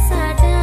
sadar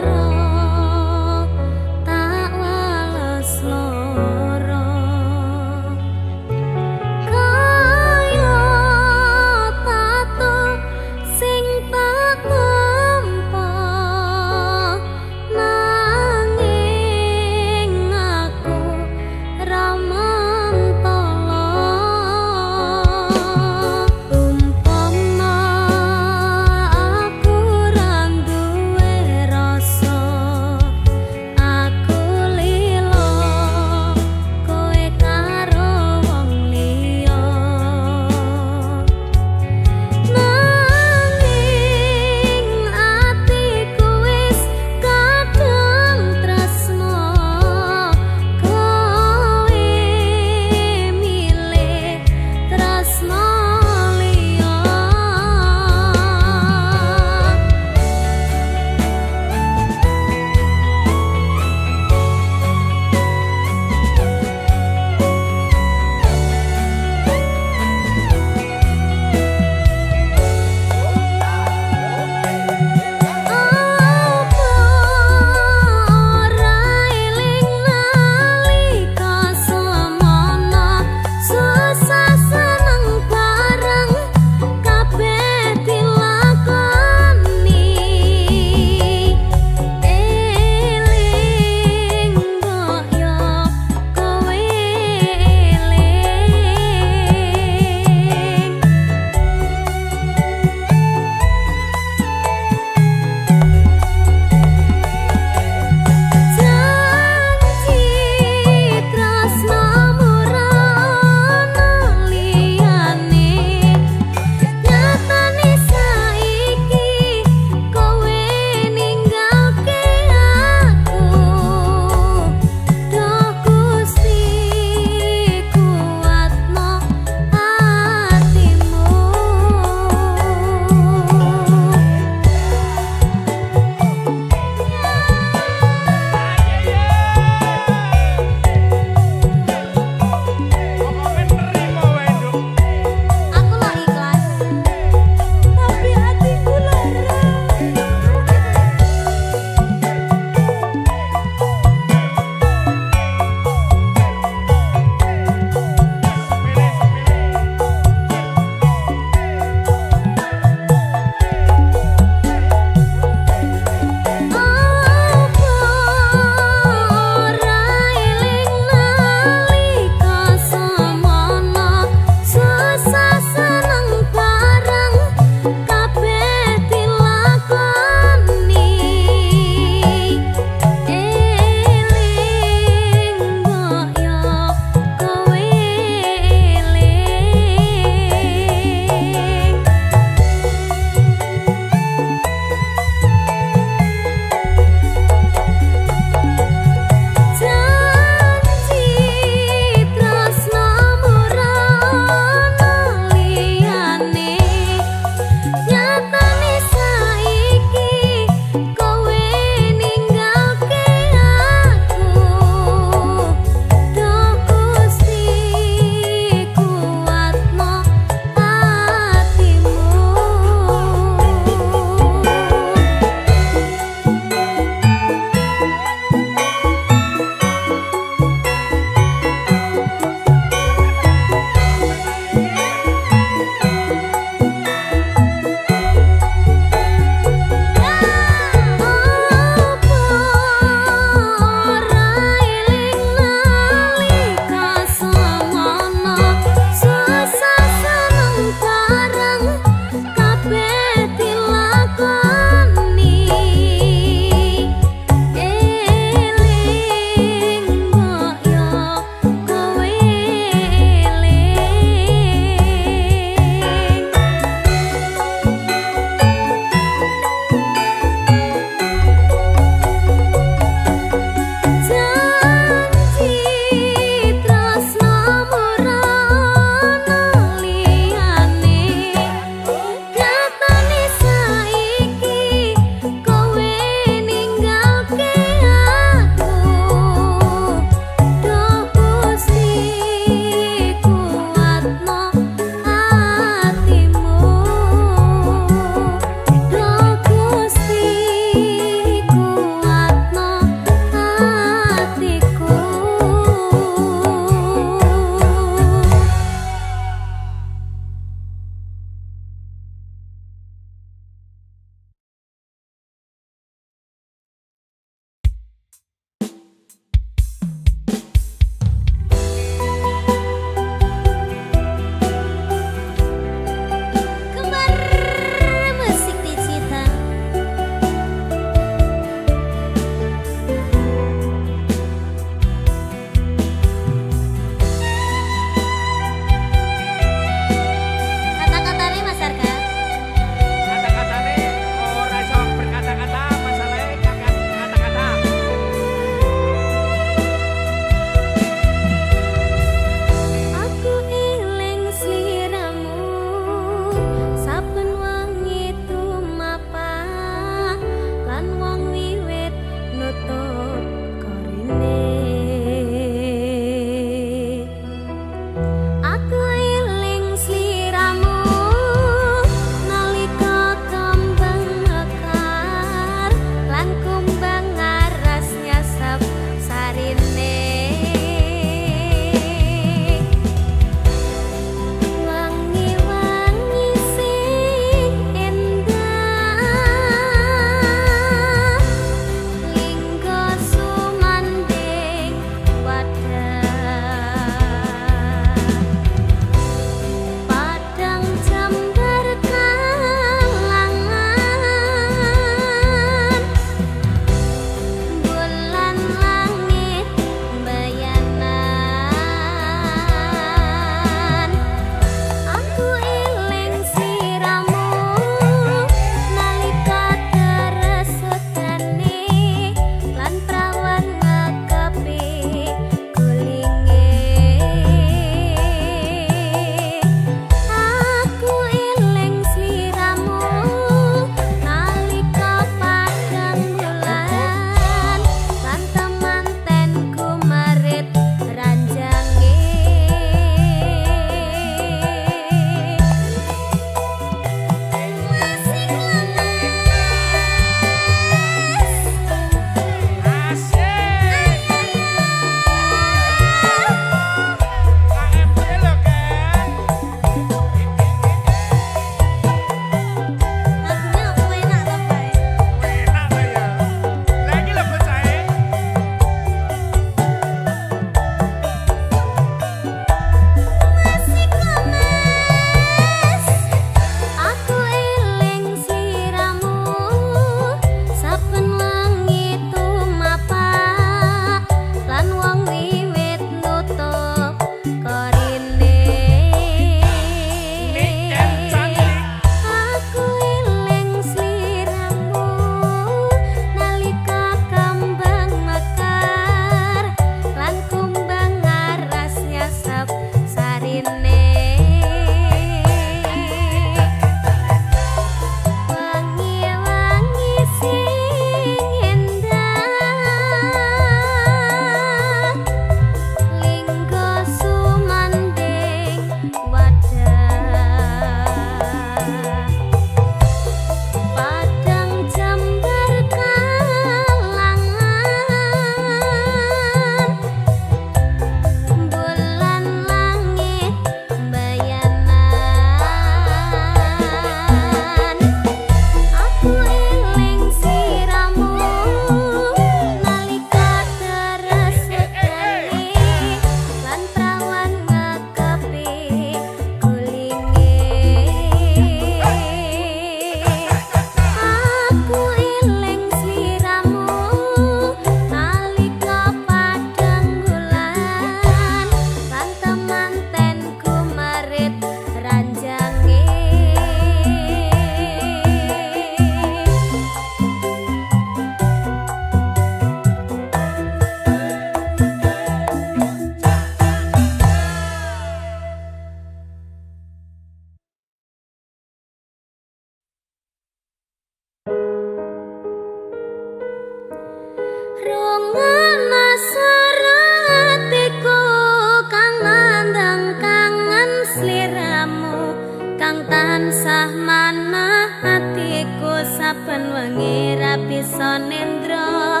Sanendra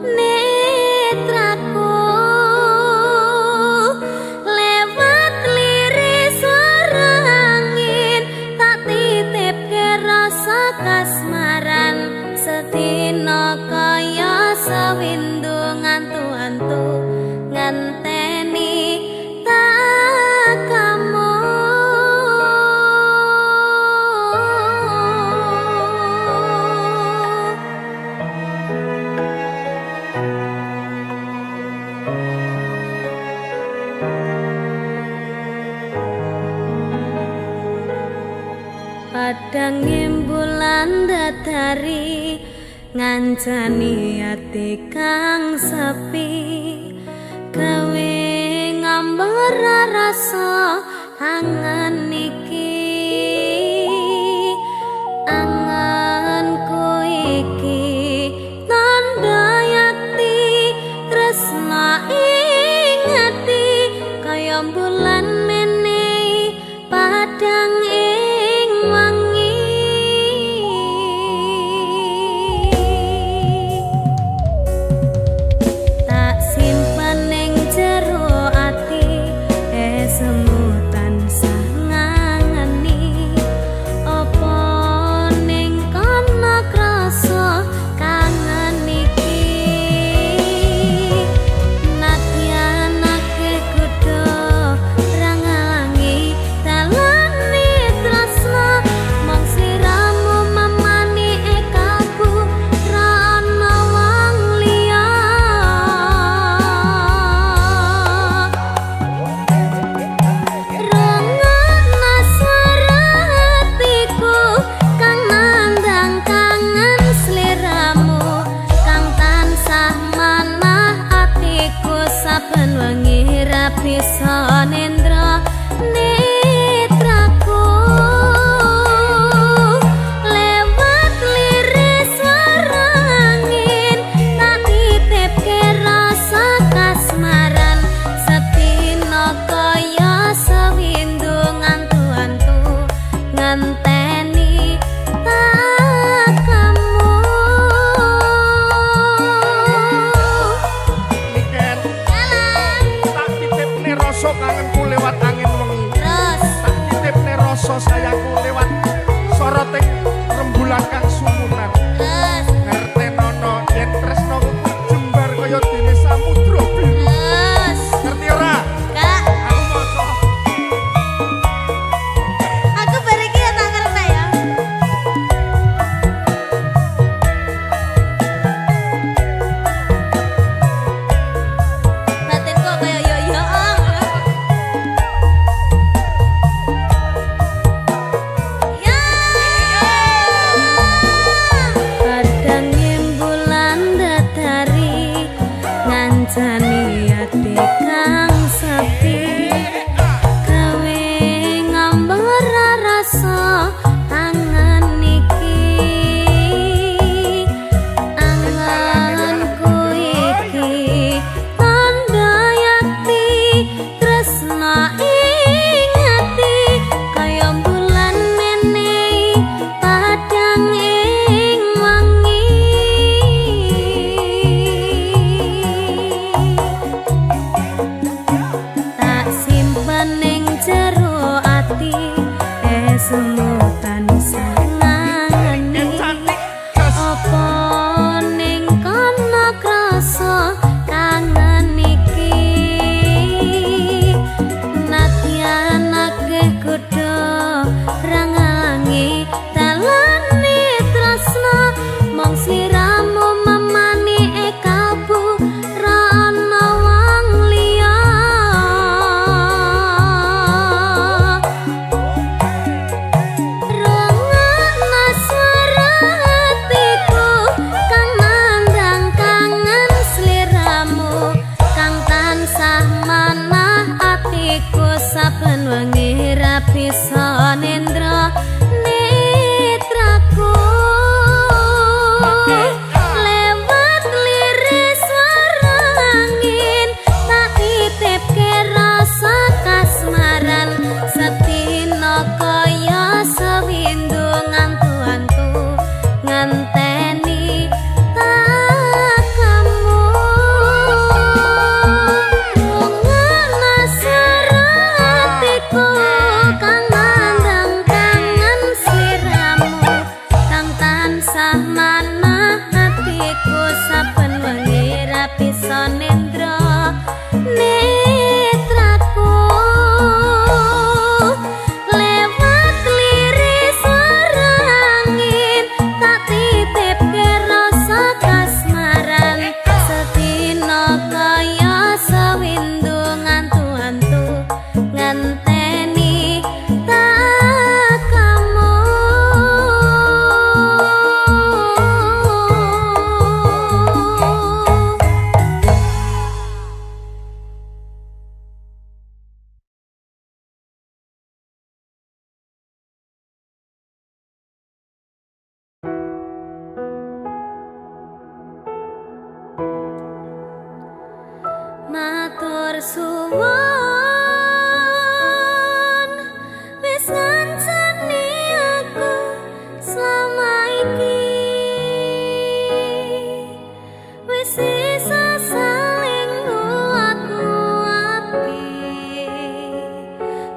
netraku lewat liris suara angin tak titipke rasa kasmaran sedina kaya sawindu ngantu-antu ngenteni tak kamu. Padang bulan datari ngancani ati kang sepi gawe ngambar rasa angan iki anganku iki tanda yakti tresna ing ati kaya bulan menehi padang Sanendra netraku lewat liris suara angin tak titipke rasa kasmaran sedina kaya sawindu ngantu-antu ngenteni tak kamu. Rasa kangenku lewat angin wengi terus tak titipne rasa sayangku lewat soroting rembulan kang sumunan terus ngertenono yen tresno jembar kaya dene samudra biru terus ngerti ora Kak aku maca aku bareng ya tak ngerti ya batinku kaya yo ngancani ati kang sepi gawe ngambar rasa angan iki anganku iki tanda yakti tresna ing ati kaya bulan menehi padang ing wangi ning jero ati semutan sangani apa ning kono krasa kangen iki nadyan akeh kudu rangangi dalane tresna mong sliramu memani kalbu ra ana wong liya. Saben wengi rapi Sanendra netraku lewat liris suara angin tak titipke rasa kasmaran sedina kaya sawindu ngantu-antu ngenteni suwon wis ngancani aku selama iki wis isa saling nguat-nguati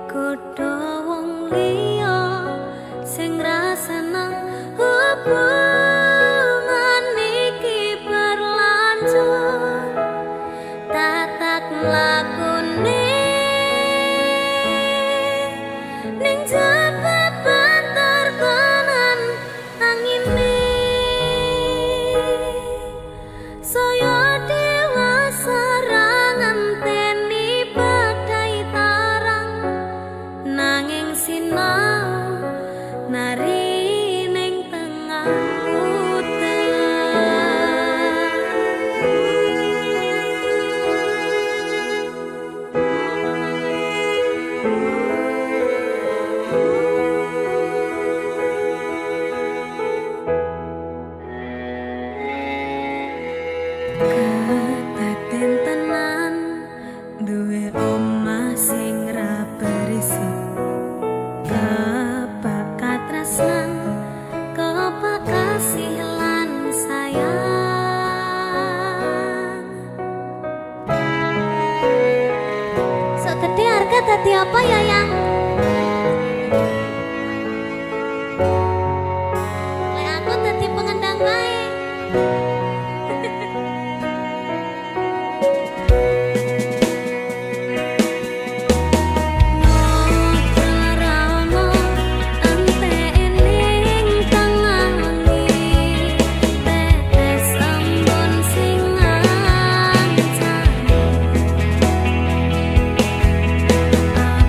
kudu wong liya sing ra seneng hubungan iki berlanjut tatak lakune ning jaba banter tenan angine saya dewasa ra ngenteni badai tarang nanging sinau nari ning tengah kadaden tenan duwe omah sing ra berisik kebakat tresnan kebakat kasih lan sayang sok gede harga dadi apa ya yang lek aku dadi pengendang bae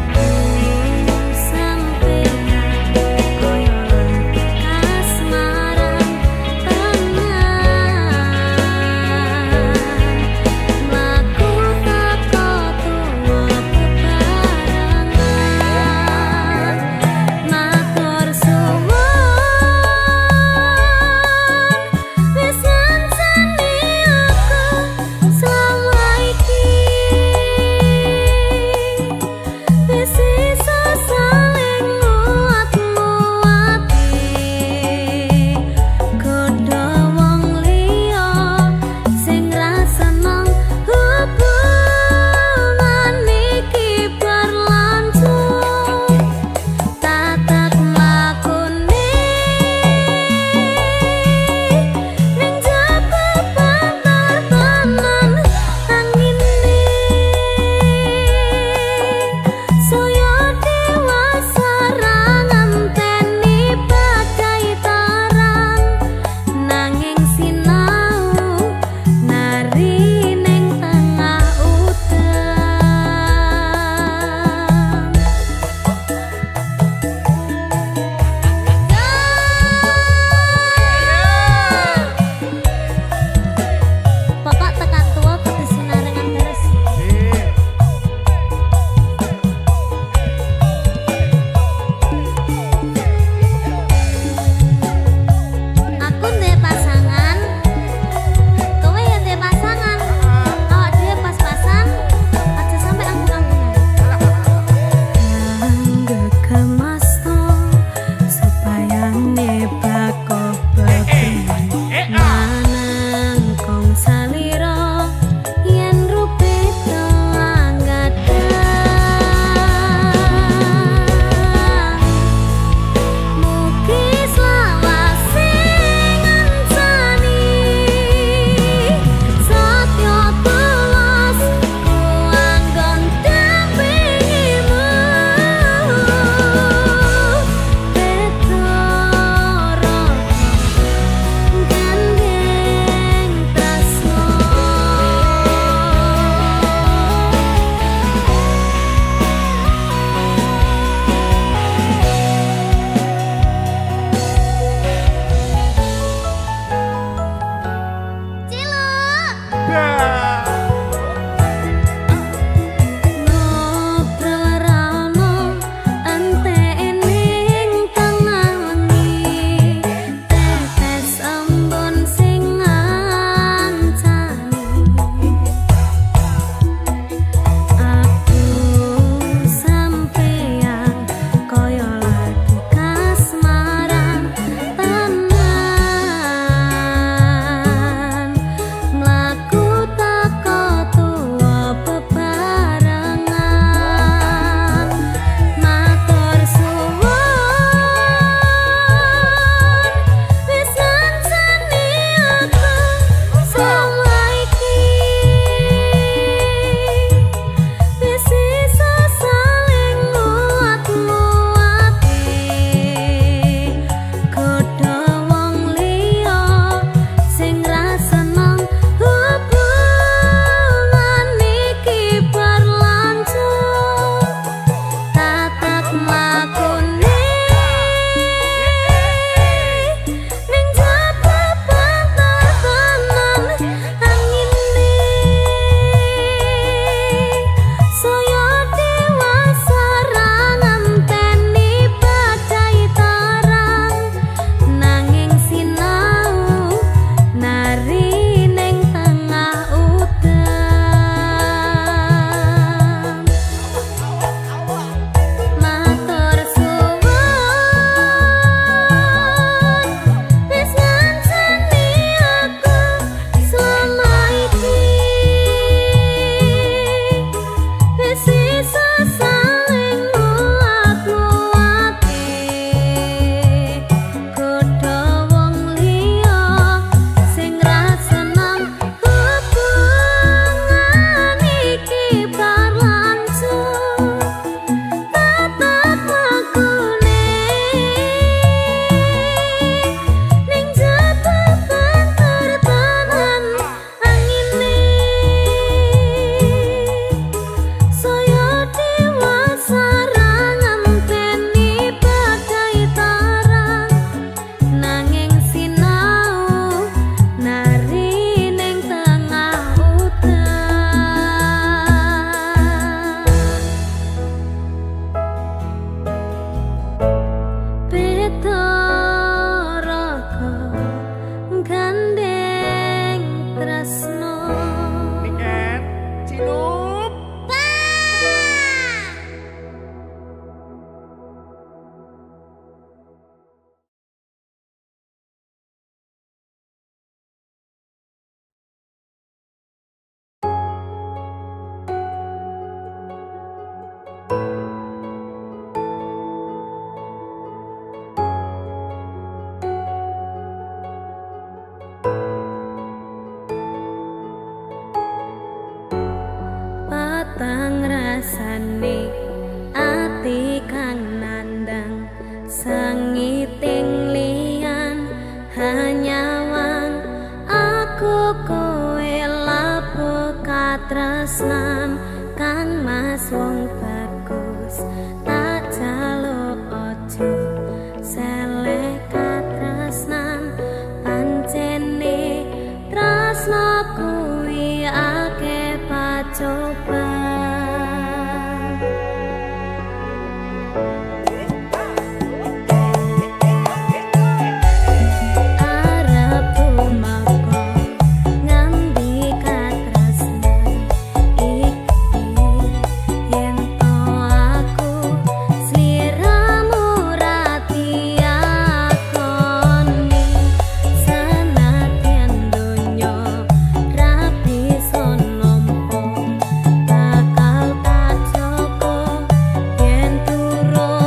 Aku Bakal tak coba yen turun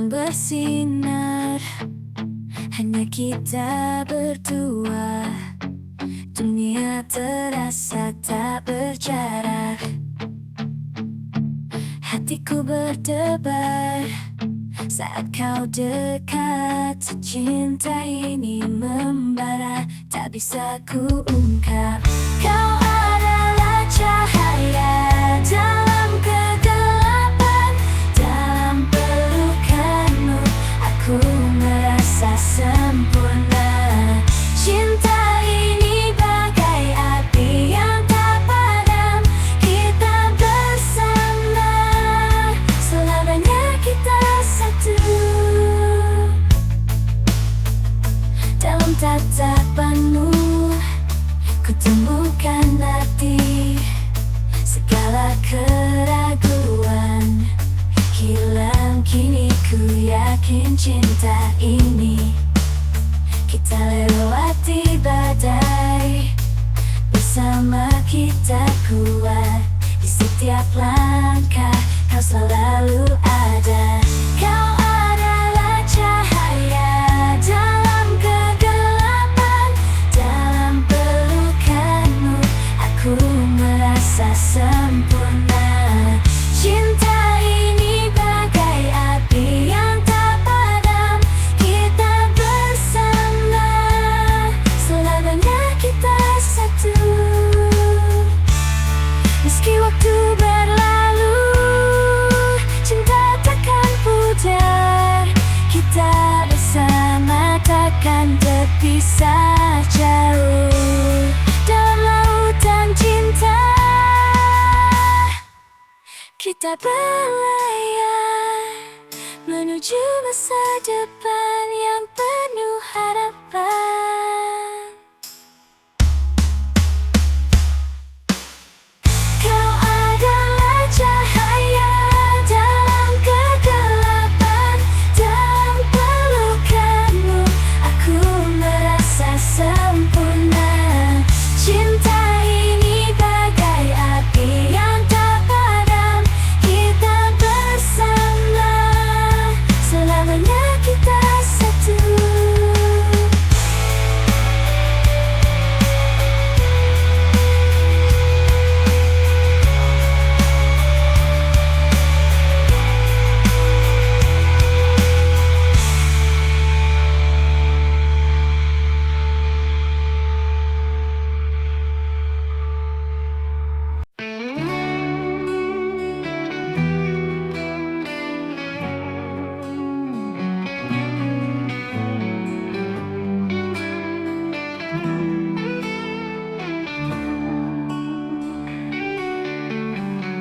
sedang bersinar, hanya kita berdua. Dunia terasa tak berjarak, hatiku berdebar saat kau dekat. Cinta ini membara, tak bisa ku ungkap. Kau adalah cahaya dalam kegelapan, dalam pelukanmu aku merasa sempurna. Cinta ini bagai api yang tak padam, kita bersama selamanya, kita satu. Dalam tatapanmu kutemukan arti, segala keraguan hilang kini. Ku yakin cinta ini kita lewati badai, bersama kita kuat. Di setiap langkah kau selalu ada. Kau adalah cahaya dalam kegelapan, dalam pelukanmu aku merasa sempurna. Cinta ini bagai api yang tak padam, kita bersama selamanya, kita satu. Meski waktu berlalu, cinta takkan pudar. Kita bersama takkan terpisah jauh dalam lautan cinta. Kita berlayar menuju masa depan yang penuh harapan. Kau adalah cahaya dalam kegelapan, dalam pelukanmu aku merasa sempurna. Cinta ini bagai api yang tak padam, kita bersama selamanya, kita satu.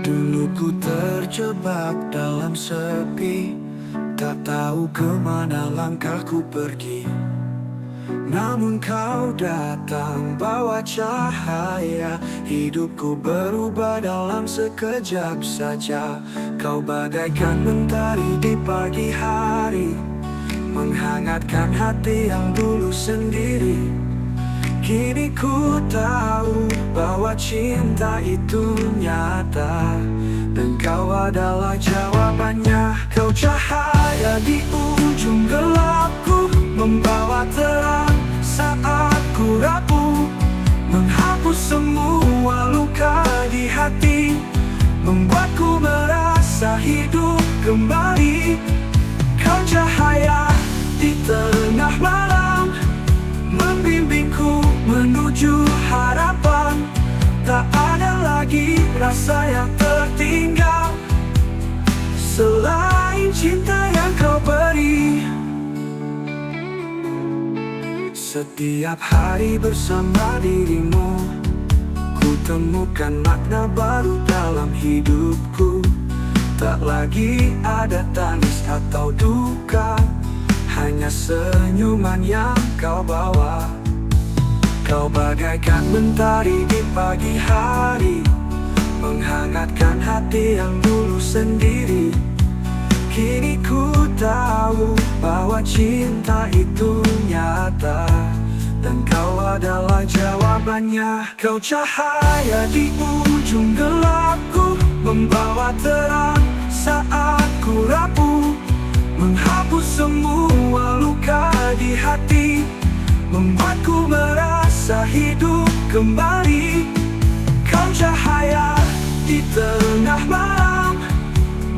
Dulu ku terjebak dalam sepi, tak tahu kemana langkahku pergi. Namun kau datang bawa cahaya, hidupku berubah dalam sekejap saja. Kau bagaikan mentari di pagi hari, menghangatkan hati yang dulu sendiri. Kini ku tahu bahwa cinta itu nyata, dan kau adalah jawabannya. Kau cahaya di ujung gelapku, membawa terang saat ku rapuh, menghapus semua luka di hati, membuatku merasa hidup kembali. Kau cahaya di tengah malam, membimbingku menuju harapan. Tak ada lagi rasa yang tertinggal selain cinta yang kau beri. Setiap hari bersama dirimu, ku temukan makna baru dalam hidupku. Tak lagi ada tangis atau duka, hanya senyuman yang kau bawa. Kau bagaikan mentari di pagi hari, menghangatkan hati yang dulu sendiri. Kini ku tahu bahwa cinta itu nyata, dan kau adalah jawabannya. Kau cahaya di ujung gelapku, membawa terang saat ku rapuh, menghapus semua luka di hati, membuatku merasa hidup kembali. Kau cahaya di tengah malam,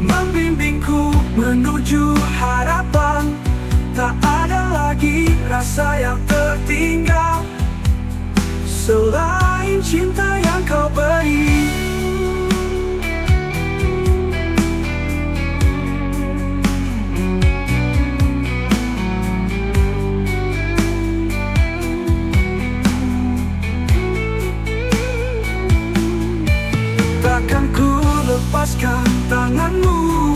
membimbingku menuju harapan. Tak ada lagi rasa yang tertinggal selain cinta yang kau beri. Takkan ku lepaskan tanganmu,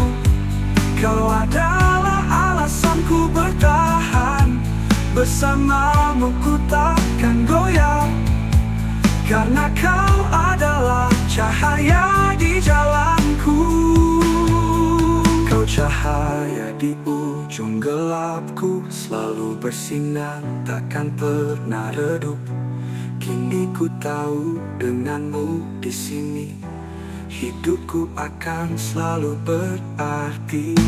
kau adalah alasanku bertahan. Bersamamu ku takkan goyah, karena kau adalah cahaya di jalanku. Kau cahaya di ujung gelapku, selalu bersinar, takkan pernah redup. Kini ku tahu denganmu di sini, hidupku akan selalu berarti.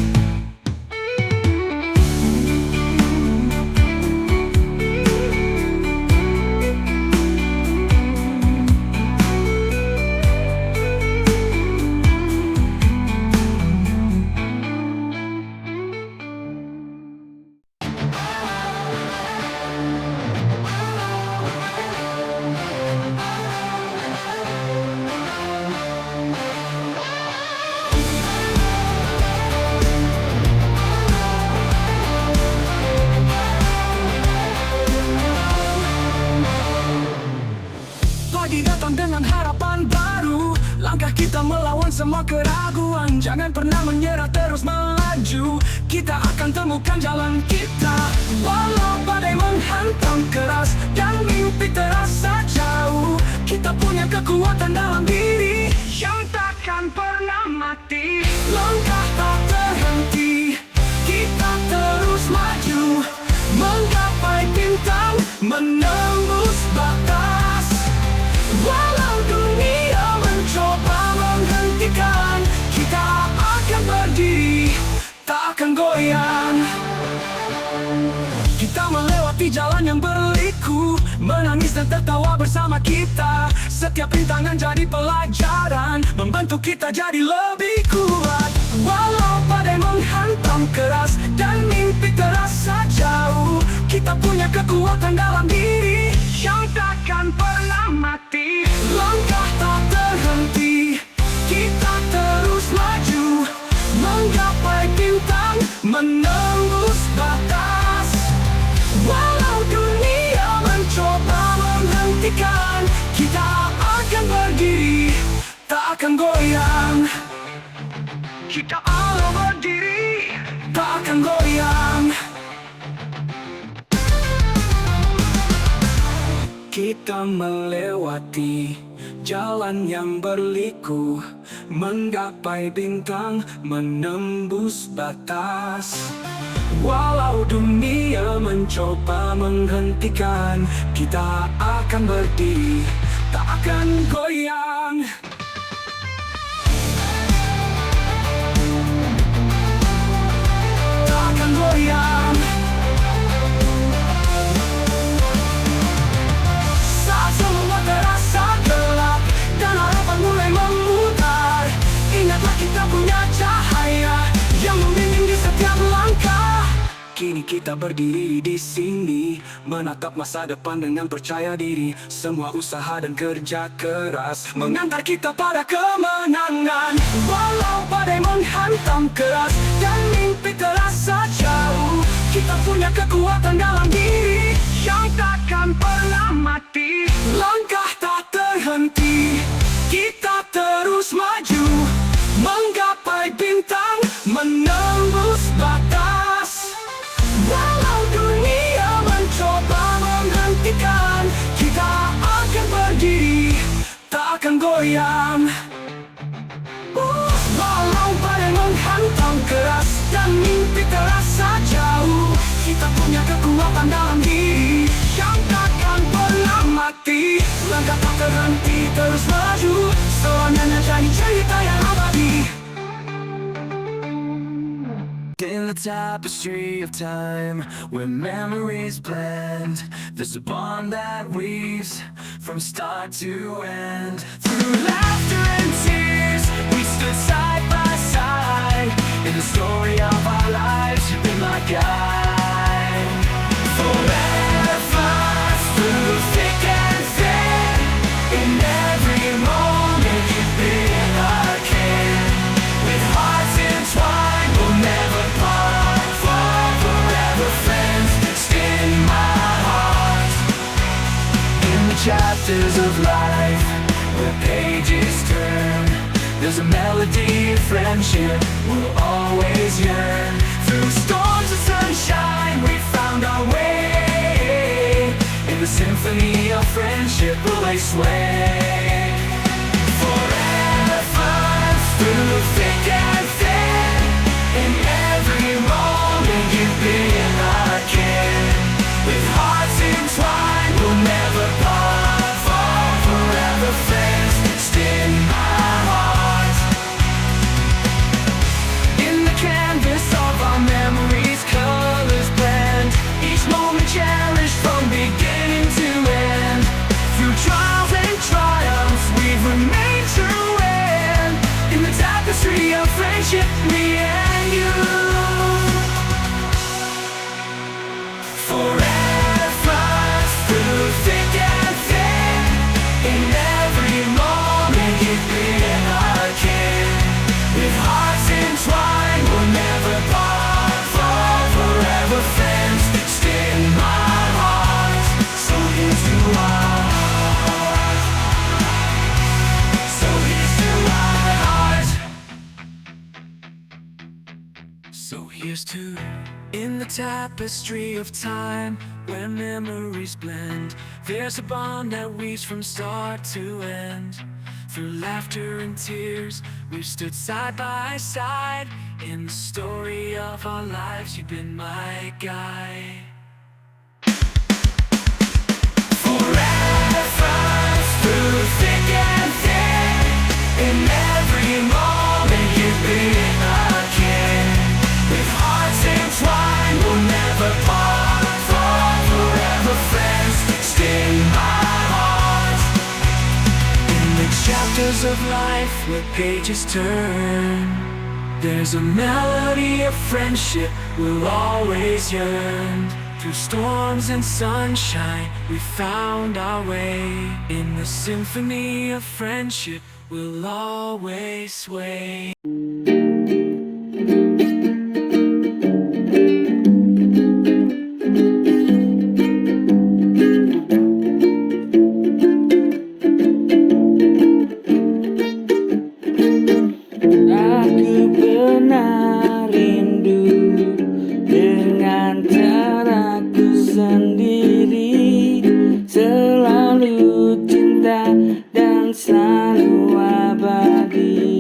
Pagi datang dengan harapan baru, langkah kita melawan semua keraguan. Jangan pernah menyerah, terus melaju, kita akan temukan jalan kita. Walau badai menghantam keras dan mimpi terasa jauh, kita punya kekuatan dalam diri yang takkan pernah mati. Langkah tak terhenti, kita terus maju, menggapai bintang, menembus batas. Walau dunia mencoba menghentikan, kita akan berdiri, tak akan goyang. Kita melewati jalan yang berliku, menangis dan tertawa bersama kita. Setiap rintangan jadi pelajaran, membantu kita jadi lebih kuat. Walau badai menghantam keras dan mimpi terasa jauh, kita punya kekuatan dalam diri yang takkan pernah mati. Langkah tak terhenti, kita terus maju, menggapai bintang, menembus batas. Walau dunia mencoba menghentikan, kita akan berdiri, tak akan goyang. Kita akan berdiri, tak akan goyang. Kita melewati jalan yang berliku, menggapai bintang, menembus batas. Walau dunia mencoba menghentikan, kita akan berdiri, tak akan goyang. Tak akan goyang. Semua terasa gelap dan harapan mulai memutar, ingatlah kita punya cahaya yang membimbing di setiap langkah. Kini kita berdiri di sini, menatap masa depan dengan percaya diri. Semua usaha dan kerja keras mengantar kita pada kemenangan. Walau badai menghantam keras dan mimpi terasa jauh, kita punya kekuatan dalam diri yang takkan pernah mati. Langkah tak terhenti, kita terus maju, menggapai bintang, menembus batas. Walau dunia mencoba menghentikan, kita akan berdiri, tak akan goyang. Walau badai menghantam keras dan mimpi terasa jauh, kita punya kekuatan dalam diri yang takkan pernah mati. Langkah tak terhenti, terus maju, selamanya jadi cerita yang abadi. the tapestry of time, where memories blend, there's a bond that weaves from start to end. Through laughter and tears, we stood side by side. In the story of our lives, you've been my guide. Forever, through thick and thin, in every moment you've been our kin. With hearts entwined, we'll never part. Forever friends, stay in my heart. In the chapters of life, where pages turn, there's a melody of friendship we'll always yearn. Through storms and sunshine, we found our way. In the symphony of friendship, we'll lay sway. Forever, through thick and thin, in every moment you've been our kin. With hearts entwined, we'll never part. Forever friends, stay in my heart. In the canvas of our memories, colors blend, each moment cherished from beginning to end. Through trials and triumphs, we've remained true, and in the tapestry of friendship, me and you. Forever, through thick and thin, in every moment you've been our kin. With hearts entwined, we'll never part. Forever friends, stay in my heart. So here's to our heart. So here's to our heart. So here's to, in the tapestry of time, where memories blend, there's a bond that weaves from start to end. Through laughter and tears, we've stood side by side. In the story of our lives, you've been my guide. Forever, through thick and thin, in every moment you've been our kin. With hearts entwined, we'll never part. Forever friends, stay in my heart. In the chapters of life, where pages turn, there's a melody of friendship we'll always yearn. Through storms and sunshine, we found our way. In the symphony of friendship, we'll always sway. Aku pernah rindu dengan caraku sendiri, selalu cinta dan selalu abadi.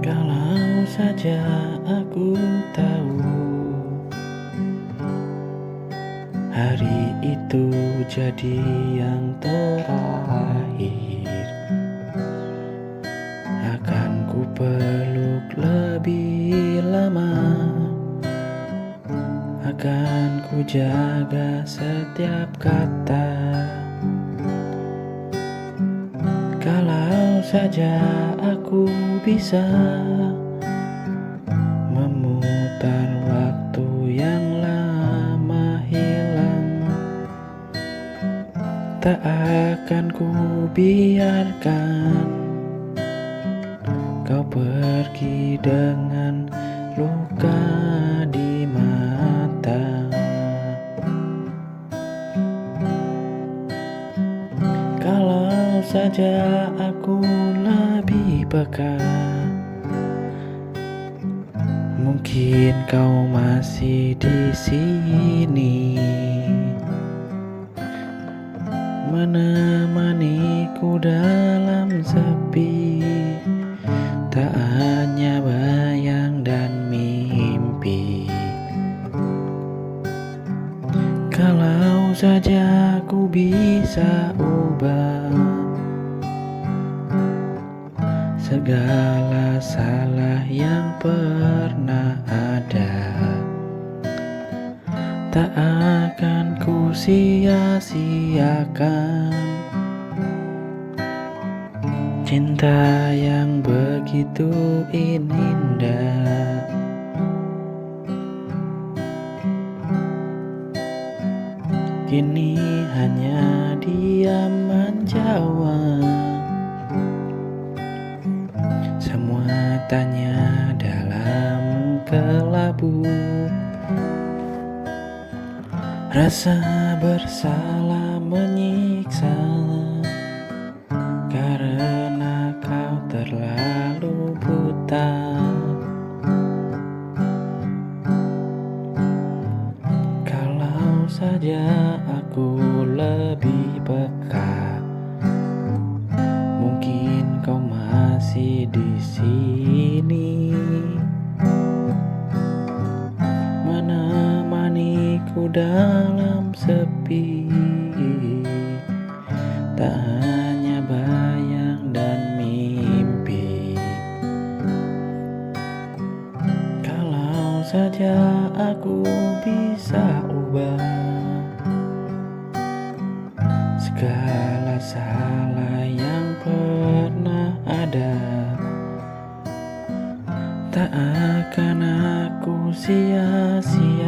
Kalau saja aku tahu hari itu jadi yang terakhir, akan ku peluk lebih lama, akan ku jaga setiap kata. Kalau saja aku bisa memutar waktu yang lama hilang, tak akan ku biarkan kau pergi dengan luka di mata. Kalau saja aku lebih peka, mungkin kau masih di sini, menemaniku dalam sepi, tak hanya bayang dan mimpi. Kalau saja aku bisa ubah segala salah yang pernah ada, tak akan ku sia-siakan cinta yang begitu indah. Kini hanya diam menjawab semua tanya dalam kelabu. Rasa bersalah menyiksa karena kau terlalu buta. Kalau saja aku lebih peka, mungkin kau masih di sini, menemaniku dalam sepi, tak hanya bayang dan mimpi. Kalau saja aku bisa ubah segala salah yang pernah ada, tak akan aku sia-siakan